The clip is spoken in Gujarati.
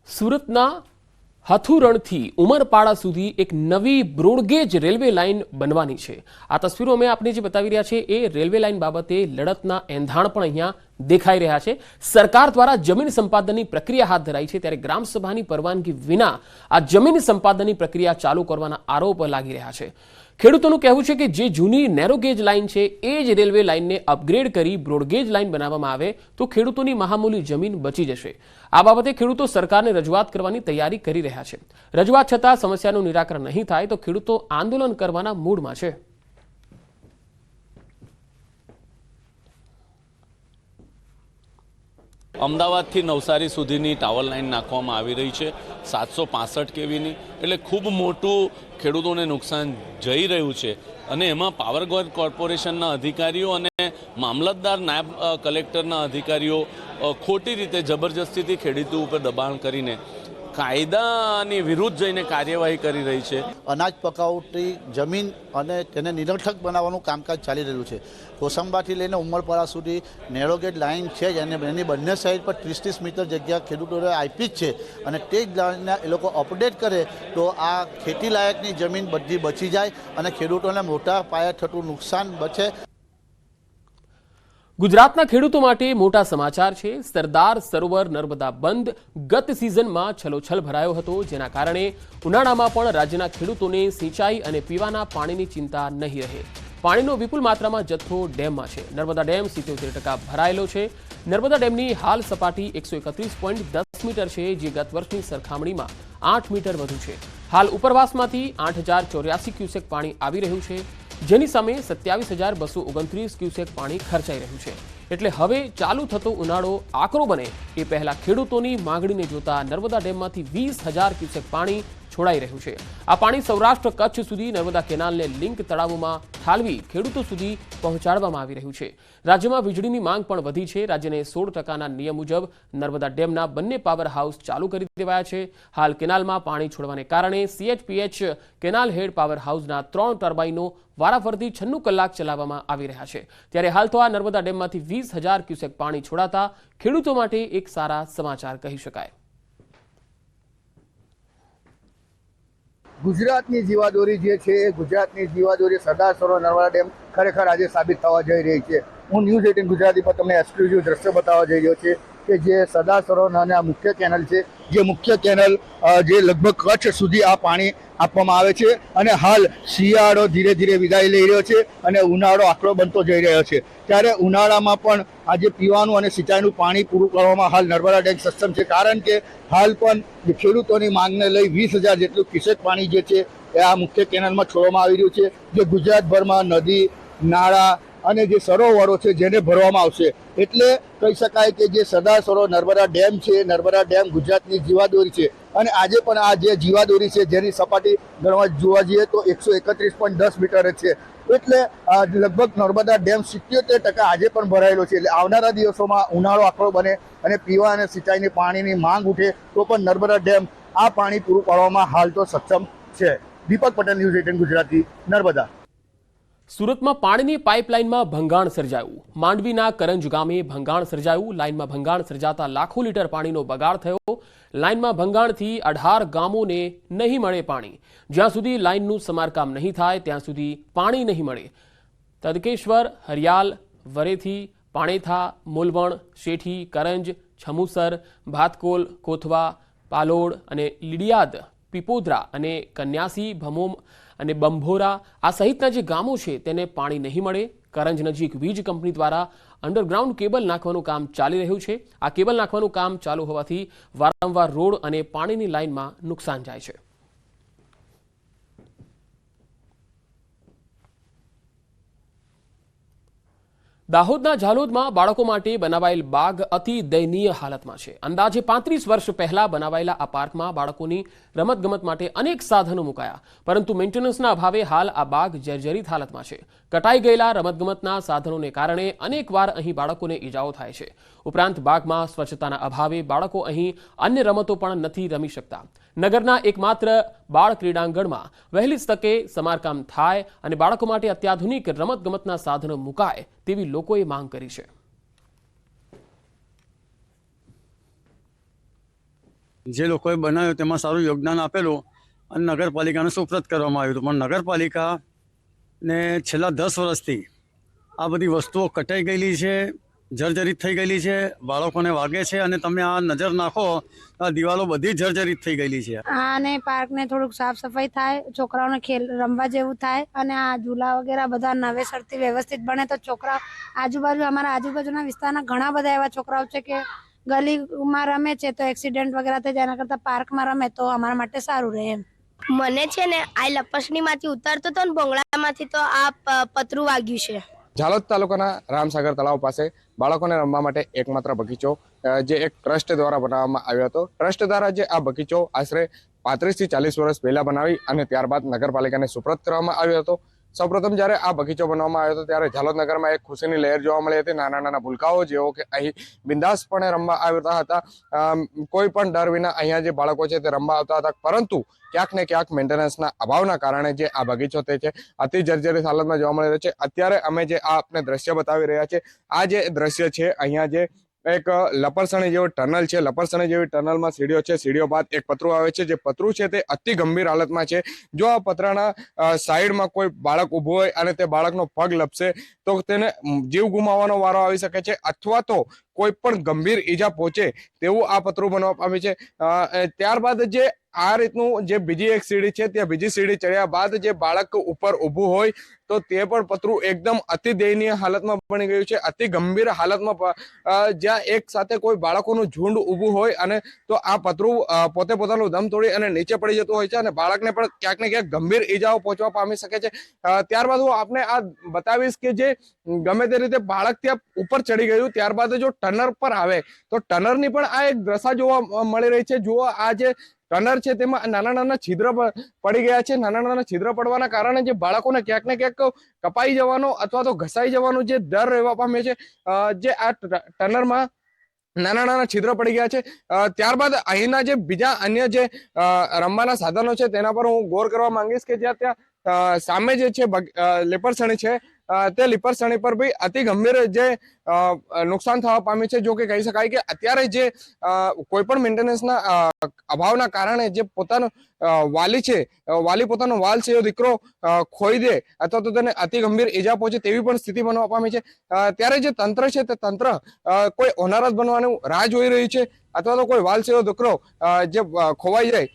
સુરતના હથુરણથી ઉમરપાડા સુધી એક નવી બ્રોડગેજ રેલવે લાઇન બનવાની છે। આ તસવીરો અમે આપને જે બતાવી રહ્યા છે એ રેલવે લાઇન બાબતે લડતના એંધાણ પણ અહીંયા દેખાઈ રહ્યા છે। સરકાર દ્વારા જમીન સંપાદનની પ્રક્રિયા હાથ ધરાઈ છે, ત્યારે ગ્રામસભાની પરવાનગી વિના આ જમીન સંપાદનની પ્રક્રિયા ચાલુ કરવાના આરોપ લાગી રહ્યા છે। ખેડૂતોનું કહેવું છે કે જે જૂની નેરો ગેજ લાઇન છે એ જ રેલવે લાઇનને અપગ્રેડ કરી બ્રોડગેજ લાઇન બનાવવામાં આવે તો ખેડૂતોની મહામૂલી જમીન બચી જશે। આ બાબતે ખેડૂતો સરકારને રજૂઆત કરવાની તૈયારી કરી રહ્યા છે। રજૂઆત છતાં સમસ્યાનું નિરાકરણ નહીં થાય તો ખેડૂતો આંદોલન કરવાના મૂડમાં છે। અમદાવાદથી નવસારી સુધીની ટાવર લાઇન નાખવામાં આવી રહી છે 765 કેવીની, એટલે ખૂબ મોટું ખેડૂતોને નુકસાન જઈ રહ્યું છે। અને એમાં પાવર ગ્રીડ કોર્પોરેશનના અધિકારીઓ અને મામલતદાર નાયબ કલેક્ટરના અધિકારીઓ ખોટી રીતે જબરજસ્તીથી ખેડૂતો ઉપર દબાણ કરીને કાયદાની વિરુદ્ધ જઈને કાર્યવાહી કરી રહી છે। અનાજ પકાવતી જમીન અને તેને નિરર્થક બનાવવાનું કામકાજ ચાલી રહ્યું છે। કોસંબાથી લઈને ઉમરપાડા સુધી નેરો ગેજ લાઇન છે જ, અને એની બંને સાઈડ પર 30-30 મીટર જગ્યા ખેડૂતોને આપી જ છે, અને તે જ લાઇનને એ લોકો અપડેટ કરે તો આ ખેતી લાયકની જમીન બધી બચી જાય અને ખેડૂતોને મોટા પાયે થતું નુકસાન બચે। ગુજરાતના ખેડૂતો માટે મોટા સમાચાર છે। સરદાર સરોવર નર્મદા બંધ ગત સિઝનમાં છલોછલ ભરાયો હતો, જેના કારણે ઉનાળામાં પણ રાજ્યના ખેડૂતોને સિંચાઈ અને પીવાના પાણીની ચિંતા નહીં રહે। પાણીનો વિપુલ માત્રામાં જથ્થો ડેમમાં છે। નર્મદા ડેમ 77% ભરાયેલો છે। નર્મદા ડેમની હાલ સપાટી 131.10 મીટર છે, જે ગત વર્ષની સરખામણીમાં 8 મીટર વધુ છે। હાલ ઉપરવાસમાંથી 8084 ક્યુસેક પાણી આવી રહ્યું છે, જેની સામે 27,229 ક્યુસેક પાણી ખર્ચાઈ રહ્યું છે। એટલે હવે ચાલુ થતો ઉનાળો આકરો બને એ પહેલા ખેડૂતોની માંગણીને જોતા નર્મદા ડેમમાંથી 20,000 ક્યુસેક પાણી છોડાઈ રહ્યું છે। આ પાણી સૌરાષ્ટ્ર કચ્છ સુધી નર્મદા કેનાલને લિંક તળાવોમાં ઠાલવી ખેડૂતો સુધી પહોંચાડવામાં આવી રહ્યું છે। રાજ્યમાં વીજળીની માંગ પણ વધી છે। રાજ્યને 16%ના નિયમ મુજબ નર્મદા ડેમના બંને પાવર હાઉસ ચાલુ કરી દેવાયા છે। હાલ કેનાલમાં પાણી છોડવાને કારણે CHPH કેનાલ હેડ પાવર હાઉસના 3 ટર્બાઇનો વારાફરતી 96 કલાક ચલાવવામાં આવી રહ્યા છે। ત્યારે હાલ તો આ નર્મદા ડેમમાંથી 20,000 ક્યુસેક પાણી છોડાતા ખેડૂતો માટે એક સારા સમાચાર કહી શકાય। ગુજરાતની જીવાદોરી જે છે એ ગુજરાતની જીવાદોરી સરદાર સરોવર નર્મદા ડેમ ખરેખર આજે સાબિત થવા જઈ રહી છે। હું ન્યૂઝ 18 ગુજરાતી પર તમને એક્સક્લુઝિવ દ્રશ્ય બતાવવા જઈ રહ્યો છે કે જે સરદાર સરોવરના મુખ્ય કેનલ છે, જે મુખ્ય કેનલ જે લગભગ કચ્છ સુધી આ પાણી આપવામાં આવે છે, અને હાલ શિયાળો ધીરે ધીરે વિદાય લઈ રહ્યો છે અને ઉનાળો આકરો બનતો જઈ રહ્યો છે। ત્યારે ઉનાળામાં પણ આજે પીવાનું અને સિંચાઈનું પાણી પૂરું કરવામાં હાલ નર્મદા ડેમ સક્ષમ છે, કારણ કે હાલ પણ ખેડૂતોની માંગને લઈ 20,000 જેટલું ક્યુસેક પાણી જે છે એ આ મુખ્ય કેનલમાં છોડવામાં આવી રહ્યું છે, જે ગુજરાતભરમાં નદી, નાળા અને જે સરોવરો છે જેને ભરવામાં આવશે। એટલે કહી શકાય કે જે સરદાર સરોવર નર્મદા ડેમ છે, નર્મદા ડેમ ગુજરાતની જીવાદોરી છે, અને આજે પણ આ જે જીવાદોરી છે જેની સપાટી ગણવા જોવા જઈએ તો 131.10 મીટર છે। એટલે લગભગ નર્મદા ડેમ 77% આજે પણ ભરાયેલો છે। એટલે આવનારા દિવસોમાં ઉનાળો આકરો બને અને પીવા અને સિંચાઈની પાણીની માંગ ઉઠે તો પણ નર્મદા ડેમ આ પાણી પૂરું પાડવામાં હાલ તો સક્ષમ છે। દીપક પટેલ, ન્યૂઝ 18 ગુજરાતી, નર્મદા। સુરતમાં પાણીની પાઇપલાઇનમાં ભંગાણ સર્જાયું। માંડવીના કરંજ ગામે ભંગાણ સર્જાયું। લાઇનમાં ભંગાણ સર્જાતા લાખો લીટર પાણીનો બગાડ થયો। લાઇનમાં ભંગાણથી 18 ગામોને નહીં મળે પાણી। જ્યાં સુધી લાઇનનું સમારકામ નહીં થાય ત્યાં સુધી પાણી નહીં મળે। તડકેશ્વર, હરિયાલ, વરેથી, પાણેથા, મૂલવણ, શેઠી, કરંજ, છમુસર, ભાતકોલ, કોથવા, પાલોડ અને લીડિયાદ, પીપોદરા અને કન્યાસી, ભમોમ અને બંભોરા આ સહિતના જે ગામો છે તેને પાણી નહીં મળે। કરંજ નજીક વીજ કંપની દ્વારા અંડરગ્રાઉન્ડ કેબલ નાખવાનું કામ ચાલી રહ્યું છે। આ કેબલ નાખવાનું કામ ચાલુ હોવાથી વારંવાર રોડ અને પાણીની લાઇનમાં નુકસાન જાય છે। દાહોદના ઝાલોદમાં બાળકો માટે બનાવાયેલ બાગ અતિ દયનીય હાલતમાં છે। અંદાજે 35 વર્ષ પહેલા બનાવાયેલા આ પાર્કમાં બાળકોની રમતગમત માટે અનેક સાધનો મુકાયા, પરંતુ મેન્ટેનન્સના અભાવે હાલ આ બાગ જર્જરિત હાલતમાં છે। કટાઈ ગયેલા રમતગમતના સાધનોને કારણે અનેકવાર અહીં બાળકોને ઈજાઓ થાય છે। ઉપરાંત બાગમાં સ્વચ્છતાના અભાવે બાળકો અહીં અન્ય રમતો પણ નથી રમી શકતા। નગરના એકમાત્ર બાળ ક્રીડાંગણમાં વહેલી તકે સમારકામ થાય અને બાળકો માટે અત્યાધુનિક રમતગમતના સાધનો મુકાય તેવી લોકોએ માંગ કરી છે। જે લોકોએ બનાવ્યો તેમાં સારું યોગદાન આપેલું અને નગરપાલિકાને સુપ્રત કરવામાં આવ્યું હતું. પણ નગરપાલિકાને છેલ્લા 10 વર્ષથી આ બધી વસ્તુઓ કટાઈ ગયેલી છે, જર્જરિત થઈ ગયેલી છે, બાળકોને વાગે છે. અને તમે આ નજર નાખો, આ દિવાલો બધી જર્જરિત થઈ ગયેલી છે. અને પાર્કને થોડુંક સાફ સફાઈ થાય, છોકરાઓને રમવા જેવું થાય અને આ ઝૂલા વગેરે બધા નવેસરથી વ્યવસ્થિત બને તો છોકરાઓ અમારા આજુબાજુના વિસ્તારના ઘણા બધા એવા છોકરાઓ છે કે ગલીમાં રમે છે તો એક્સિડન્ટ વગેરે થાય, જેના કરતાં પાર્કમાં રમે તો અમારા માટે સારું રહે એમ. મને છે ને આ લપસણીમાંથી ઉતારતો હતો ને ભોંગળામાંથી તો આ પતરું વાગ્યું છે. ઝાલોદ તાલુકાના રામસાગર તળાવ પાસે બાળકોને રમવા માટે એકમાત્ર બગીચો જે એક ટ્રસ્ટ દ્વારા બનાવવામાં આવ્યો હતો. ટ્રસ્ટ દ્વારા જે આ બગીચો આશરે 35 થી 40 વર્ષ પહેલા બનાવી અને ત્યારબાદ નગરપાલિકાને સુપ્રત કરવામાં આવ્યો હતો. સૌપ્રથમ જ્યારે આ બગીચો બનાવવામાં આવ્યો હતો ત્યારે ઝાલોદ નગરમાં એક ખુશીની લહેર જોવા મળી હતી. નાના નાના ભૂલકાઓ જેઓ કે અહીં બિંદાસપણે રમવા આવતા હતા, કોઈ પણ ડર વિના અહીંયા જે બાળકો છે તે રમવા આવતા હતા. પરંતુ ક્યાંક ને ક્યાંક મેન્ટેનન્સના અભાવના કારણે જે આ બગીચો તે છે અતિ જર્જરિત હાલતમાં જોવા મળી રહ્યો છે. અત્યારે અમે જે આ આપને દ્રશ્ય બતાવી રહ્યા છે, આ જે દ્રશ્ય છે અહીંયા જે એક લપરસણી જેવું ટનલ છે, લપરસણી જેવી ટનલમાં સીડીઓ છે, સીડીઓ બાદ એક પતરું આવે છે. જે પતરું છે તે અતિ ગંભીર હાલતમાં છે. જો આ પતરાના સાઈડમાં કોઈ બાળક ઊભું હોય અને તે બાળકનો પગ લપસે તો તેને જીવ ગુમાવવાનો વારો આવી શકે છે, અથવા તો કોઈ પણ ગંભીર ઈજા પહોંચે તેવું આ પતરું બનવા પામે છે. ત્યારબાદ જે આ રીતનું જે બીજી એક સીડી છે, ત્યાં બીજી સીડી ચડ્યા બાદ જે બાળક ઉપર ઊભું હોય તો તે પણ પતરું એકદમ અતિ દયનીય હાલતમાં બની ગયું છે, અતિ ગંભીર હાલતમાં. જ્યાં એક સાથે કોઈ બાળકોનું ઝુંડ ઊભું હોય અને તો આ પતરું પોતે પોતાનું દમ તોડી અને નીચે પડી જતું હોય છે અને બાળકને પણ ક્યાંક ને ક્યાંક ગંભીર ઈજાઓ પહોંચવા પામી શકે છે. ત્યારબાદ હું આપને આ બતાવીશ કે જે ગમે તે રીતે બાળક ત્યાં ઉપર ચડી ગયું, ત્યારબાદ જો ટનર પર આવે તો ટનરની પણ આ એક દશા જોવા મળી રહી છે. જુઓ, આ જે ટનર છે તેમાં નાના નાના છિદ્ર પડી ગયા છે. નાના નાના છિદ્ર પડવાના કારણે જે બાળકોને ક્યાંક ને ક્યાંક કપાઈ જવાનો અથવા તો ઘસાઈ જવાનો જે ડર રહેવા પામે છે. જે આ ટનરમાં નાના નાના છિદ્ર પડી ગયા છે. ત્યારબાદ અહીંના જે બીજા અન્ય જે રમવાના સાધનો છે તેના પર હું ગૌર કરવા માંગીશ કે જ્યાં ત્યાં સામે જે છે લીપરસણી છે, તે લીપરસણી પર બી અતિ ગંભીર જે નુકસાન થવા પામ્યું છે. જો કે કહી શકાય કે અત્યારે જે કોઈ પણ મેન્ટેનન્સના અભાવના કારણે જે પોતાનો વાલી છે, વાલી પોતાનો વાલ છે એ દીકરો ખોઈ દે અથવા તો તેને અતિ ગંભીર ઈજા પહોંચે તેવી પણ સ્થિતિ બનવા પામી છે. ત્યારે જે તંત્ર છે તે તંત્ર કોઈ હોનારત બનવાનું રાહ જોઈ રહ્યું છે, અથવા તો કોઈ વાલ છે દીકરો જે ખોવાઈ જાય